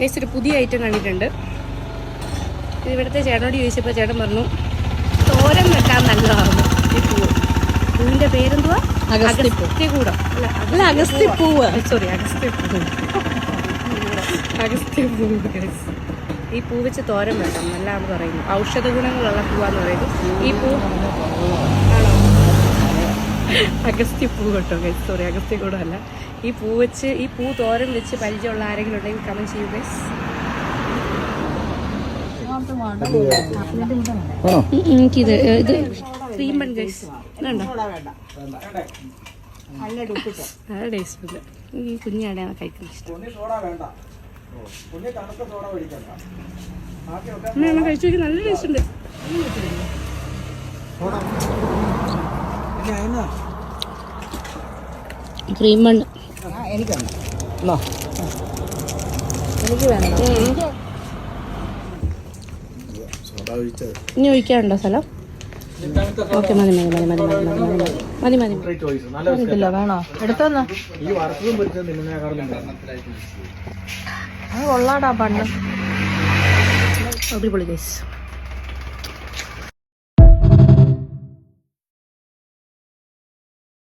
Guys ഒരു പുതിയ item കണ്ടിട്ടുണ്ട്. ഇവിടുത്തെ ചേട്ടനോട് ചോദിച്ചപ്പോൾ ചേട്ടൻ പറഞ്ഞു തോരൻ വെക്കാൻ നല്ലതാകുന്നു ഈ പൂവ്. പൂവിൻ്റെ പേരെന്തുവാ? അഗസ്ത്യകൂടം അല്ല അഗസ്ത്യപ്പൂവ്. സോറി അഗസ്ത്യപ്പൂവ്. ഈ പൂ വെച്ച് തോരൻ വെക്കാം നല്ലതാണെന്ന് പറയുന്നു. ഔഷധ ഗുണങ്ങളുള്ള പൂവാന്ന് പറയുന്നു ഈ പൂ. ആണോ? അഗസ്ത്യപ്പൂ കേട്ടോ ഗൈസ്, സോറി അഗസ്ത്യകൂടം അല്ല. ഈ പൂ വെച്ച് ഈ പൂ തോരൻ വെച്ച് പരിചയമുള്ള ആരെങ്കിലും ഉണ്ടെങ്കിൽ കമന്റ് ചെയ്യൂ ഗൈസ്. എനിക്കിത് ഇത് ക്രീമൺ ഗൈസ് വേണ്ട, നല്ല ടേസ്റ്റ് ഉണ്ട്. ഈ കുഞ്ഞാടെയാണ് കഴിക്കാൻ ഇഷ്ടം. കഴിച്ചു നോക്കി, നല്ല ടേസ്റ്റ് ഉണ്ട്. ക്രീമൺ എനിക്ക് ഇനി ഒഴിക്കാനുണ്ടോ സ്ഥലം? ഓക്കെ മതി മതി മതി മതി മതി മതി മതി മതി. വേണോ? എടുത്തോന്നോ? അത് കൊള്ളാടാ പണ്ട്. അടിപൊളി ഗൈസ്.